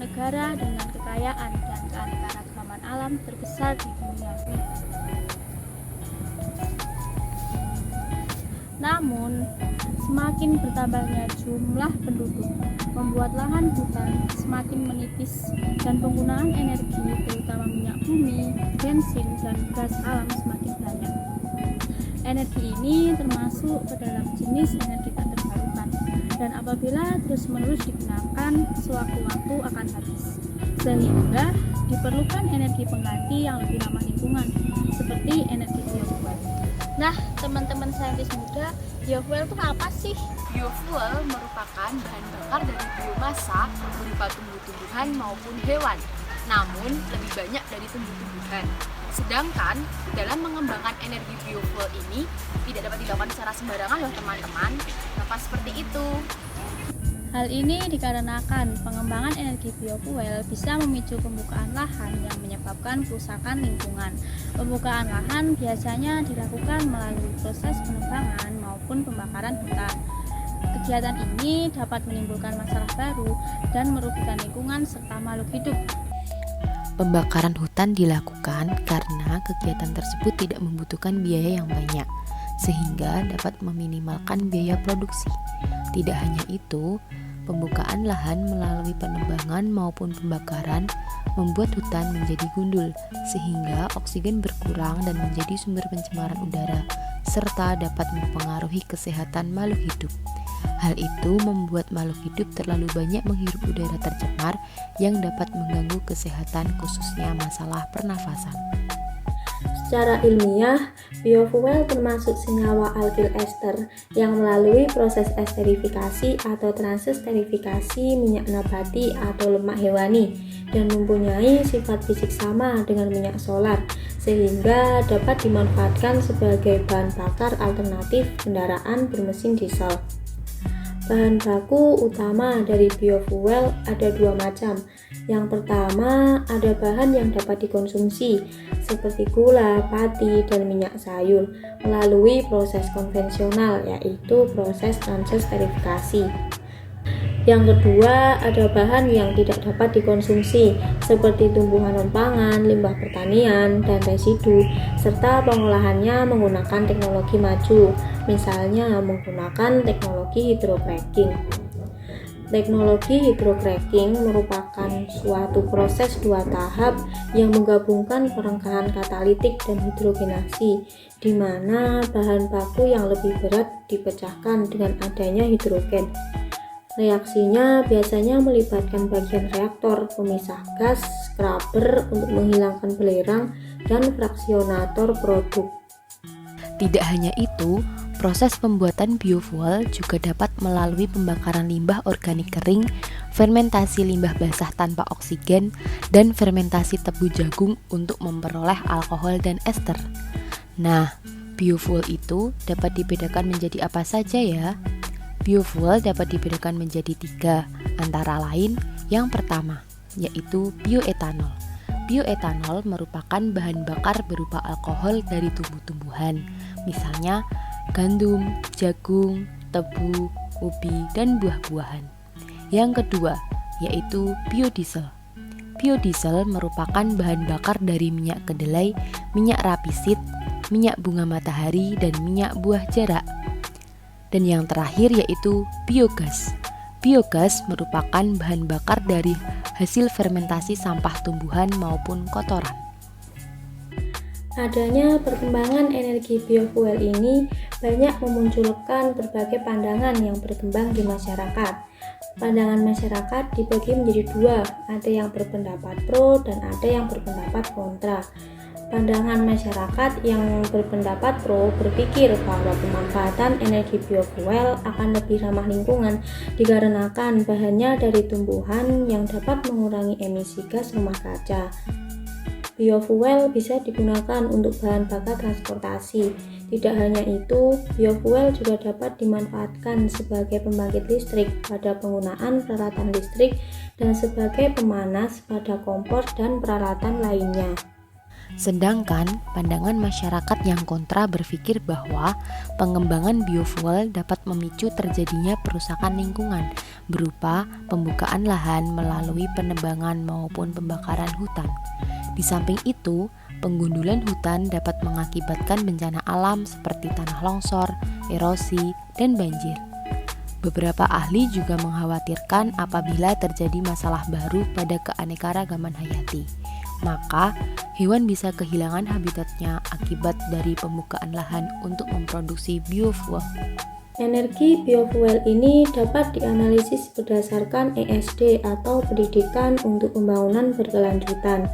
negara dengan kekayaan dan keanekaragaman alam terbesar di dunia. Namun, semakin bertambahnya jumlah penduduk membuat lahan hutan semakin menipis dan penggunaan energi terutama minyak bumi, bensin, dan gas alam semakin banyak. Energi ini termasuk ke dalam jenis energi tak terbarukan dan apabila terus-menerus digunakan sewaktu-waktu akan habis, sehingga diperlukan energi pengganti yang lebih ramah lingkungan seperti energi biofuel. Nah, teman-teman saintis muda, biofuel itu apa sih? Biofuel merupakan bahan bakar dari biomasa berupa tumbuh-tumbuhan maupun hewan, namun lebih banyak dari tumbuh-tumbuhan. Sedangkan dalam mengembangkan energi biofuel ini tidak dapat dilakukan secara sembarangan loh teman-teman. Kenapa seperti itu? Hal ini dikarenakan pengembangan energi biofuel bisa memicu pembukaan lahan yang menyebabkan kerusakan lingkungan. Pembukaan lahan biasanya dilakukan melalui proses penebangan maupun pembakaran hutan. Kegiatan ini dapat menimbulkan masalah baru dan merugikan lingkungan serta makhluk hidup. Pembakaran hutan dilakukan karena kegiatan tersebut tidak membutuhkan biaya yang banyak, sehingga dapat meminimalkan biaya produksi. Tidak hanya itu, pembukaan lahan melalui penebangan maupun pembakaran membuat hutan menjadi gundul, sehingga oksigen berkurang dan menjadi sumber pencemaran udara, serta dapat mempengaruhi kesehatan makhluk hidup. Hal itu membuat makhluk hidup terlalu banyak menghirup udara tercemar yang dapat mengganggu kesehatan, khususnya masalah pernafasan. Secara ilmiah, biofuel termasuk senyawa alkyl ester yang melalui proses esterifikasi atau transesterifikasi minyak nabati atau lemak hewani dan mempunyai sifat fisik sama dengan minyak solar, sehingga dapat dimanfaatkan sebagai bahan bakar alternatif kendaraan bermesin diesel. Bahan baku utama dari biofuel ada dua macam. Yang pertama, ada bahan yang dapat dikonsumsi seperti gula, pati, dan minyak sayur melalui proses konvensional, yaitu proses transesterifikasi. Yang kedua, ada bahan yang tidak dapat dikonsumsi seperti tumbuhan non-pangan, limbah pertanian, dan residu, serta pengolahannya menggunakan teknologi maju, misalnya menggunakan teknologi hydrocracking. Teknologi hydrocracking merupakan suatu proses dua tahap yang menggabungkan perengkahan katalitik dan hidrogenasi, di mana bahan baku yang lebih berat dipecahkan dengan adanya hidrogen. Reaksinya biasanya melibatkan bagian reaktor, pemisah gas, scrubber untuk menghilangkan belerang, dan fraksionator produk. Tidak hanya itu, proses pembuatan biofuel juga dapat melalui pembakaran limbah organik kering, fermentasi limbah basah tanpa oksigen, dan fermentasi tebu jagung untuk memperoleh alkohol dan ester. Nah, biofuel itu dapat dibedakan menjadi apa saja ya? Biofuel dapat dibedakan menjadi 3, antara lain yang pertama, yaitu bioetanol. Bioetanol merupakan bahan bakar berupa alkohol dari tumbuh-tumbuhan, misalnya gandum, jagung, tebu, ubi, dan buah-buahan. Yang kedua, yaitu biodiesel. Biodiesel merupakan bahan bakar dari minyak kedelai, minyak rapisit, minyak bunga matahari, dan minyak buah jarak. Dan yang terakhir yaitu biogas. Biogas merupakan bahan bakar dari hasil fermentasi sampah tumbuhan maupun kotoran. Adanya perkembangan energi biofuel ini banyak memunculkan berbagai pandangan yang berkembang di masyarakat. Pandangan masyarakat dibagi menjadi dua, ada yang berpendapat pro dan ada yang berpendapat kontra. Pandangan masyarakat yang berpendapat pro berpikir bahwa pemanfaatan energi biofuel akan lebih ramah lingkungan dikarenakan bahannya dari tumbuhan yang dapat mengurangi emisi gas rumah kaca. Biofuel bisa digunakan untuk bahan bakar transportasi. Tidak hanya itu, biofuel juga dapat dimanfaatkan sebagai pembangkit listrik pada penggunaan peralatan listrik dan sebagai pemanas pada kompor dan peralatan lainnya. Sedangkan pandangan masyarakat yang kontra berpikir bahwa pengembangan biofuel dapat memicu terjadinya perusakan lingkungan berupa pembukaan lahan melalui penebangan maupun pembakaran hutan. Di samping itu, penggundulan hutan dapat mengakibatkan bencana alam seperti tanah longsor, erosi, dan banjir. Beberapa ahli juga mengkhawatirkan apabila terjadi masalah baru pada keanekaragaman hayati, maka hewan bisa kehilangan habitatnya akibat dari pembukaan lahan untuk memproduksi biofuel. Energi biofuel ini dapat dianalisis berdasarkan ESD atau Pendidikan untuk Pembangunan Berkelanjutan.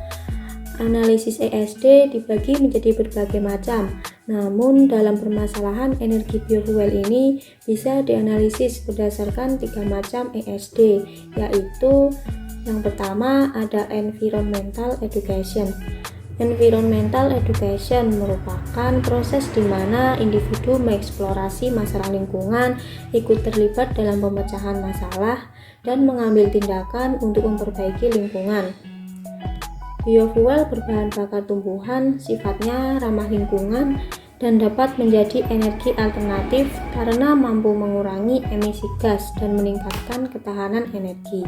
Analisis ESD dibagi menjadi berbagai macam, namun dalam permasalahan energi biofuel ini bisa dianalisis berdasarkan 3 macam ESD, yaitu yang pertama ada Environmental Education. Environmental Education merupakan proses di mana individu mengeksplorasi masalah lingkungan, ikut terlibat dalam pemecahan masalah, dan mengambil tindakan untuk memperbaiki lingkungan. Biofuel berbahan bakar tumbuhan sifatnya ramah lingkungan dan dapat menjadi energi alternatif karena mampu mengurangi emisi gas dan meningkatkan ketahanan energi.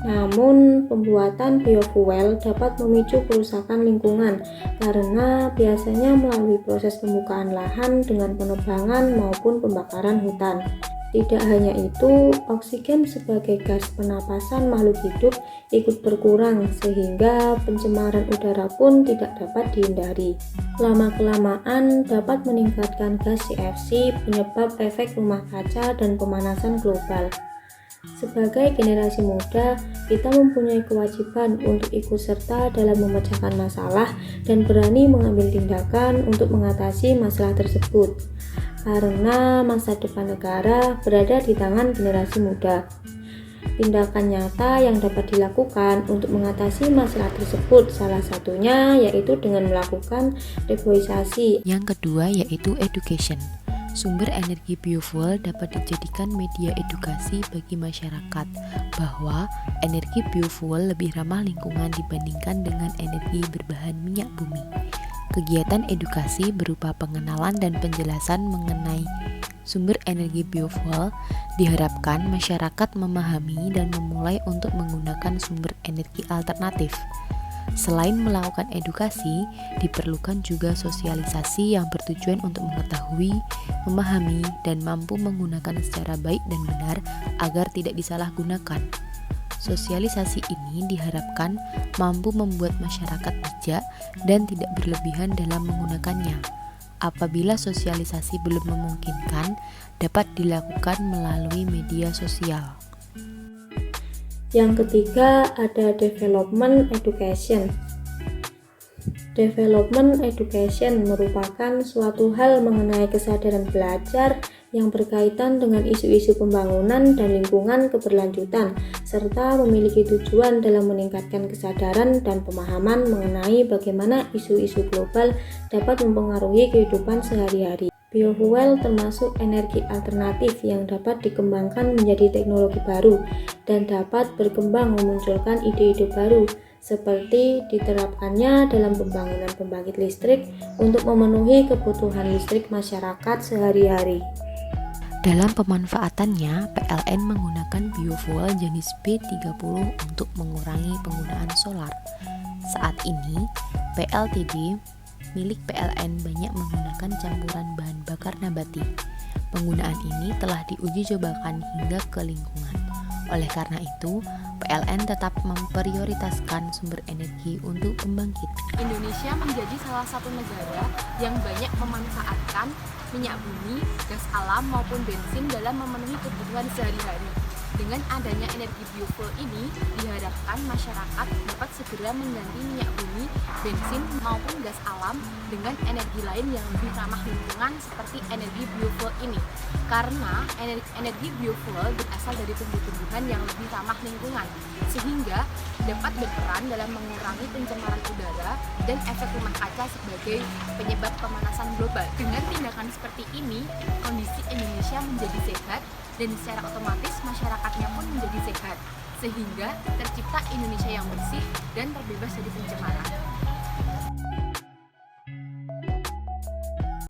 Namun, pembuatan biofuel dapat memicu kerusakan lingkungan karena biasanya melalui proses pembukaan lahan dengan penebangan maupun pembakaran hutan. Tidak hanya itu, oksigen sebagai gas penapasan makhluk hidup ikut berkurang sehingga pencemaran udara pun tidak dapat dihindari. Lama-kelamaan dapat meningkatkan gas CFC, penyebab efek rumah kaca dan pemanasan global. Sebagai generasi muda, kita mempunyai kewajiban untuk ikut serta dalam memecahkan masalah dan berani mengambil tindakan untuk mengatasi masalah tersebut. Karena masa depan negara berada di tangan generasi muda. Tindakan nyata yang dapat dilakukan untuk mengatasi masalah tersebut salah satunya yaitu dengan melakukan reboisasi. Yang kedua yaitu education. Sumber energi biofuel dapat dijadikan media edukasi bagi masyarakat bahwa energi biofuel lebih ramah lingkungan dibandingkan dengan energi berbahan minyak bumi. Kegiatan edukasi berupa pengenalan dan penjelasan mengenai sumber energi biofuel diharapkan masyarakat memahami dan memulai untuk menggunakan sumber energi alternatif. Selain melakukan edukasi, diperlukan juga sosialisasi yang bertujuan untuk mengetahui, memahami, dan mampu menggunakan secara baik dan benar agar tidak disalahgunakan. Sosialisasi ini diharapkan mampu membuat masyarakat bijak dan tidak berlebihan dalam menggunakannya. Apabila sosialisasi belum memungkinkan, dapat dilakukan melalui media sosial. Yang ketiga ada Development Education. Development Education merupakan suatu hal mengenai kesadaran belajar yang berkaitan dengan isu-isu pembangunan dan lingkungan keberlanjutan, serta memiliki tujuan dalam meningkatkan kesadaran dan pemahaman mengenai bagaimana isu-isu global dapat mempengaruhi kehidupan sehari-hari. Biofuel termasuk energi alternatif yang dapat dikembangkan menjadi teknologi baru dan dapat berkembang memunculkan ide-ide baru, seperti diterapkannya dalam pembangunan pembangkit listrik untuk memenuhi kebutuhan listrik masyarakat sehari-hari. Dalam pemanfaatannya, PLN menggunakan biofuel jenis B30 untuk mengurangi penggunaan solar. Saat ini, PLTD milik PLN banyak menggunakan campuran bahan bakar nabati. Penggunaan ini telah diuji cobakan hingga ke lingkungan. Oleh karena itu, PLN tetap memprioritaskan sumber energi untuk pembangkit. Indonesia menjadi salah satu negara yang banyak memanfaatkan minyak bumi, gas alam maupun bensin dalam memenuhi kebutuhan sehari-hari. Dengan adanya energi biofuel ini, diharapkan masyarakat dapat segera mengganti minyak bumi, bensin maupun gas alam dengan energi lain yang lebih ramah lingkungan seperti energi biofuel ini. Karena energi biofuel berasal dari tumbuh-tumbuhan yang lebih ramah lingkungan, sehingga dapat berperan dalam mengurangi pencemaran udara dan efek rumah kaca sebagai penyebab pemanasan global. Dengan tindakan seperti ini, kondisi Indonesia menjadi sehat dan secara otomatis masyarakatnya pun menjadi sehat, sehingga tercipta Indonesia yang bersih dan terbebas dari pencemaran.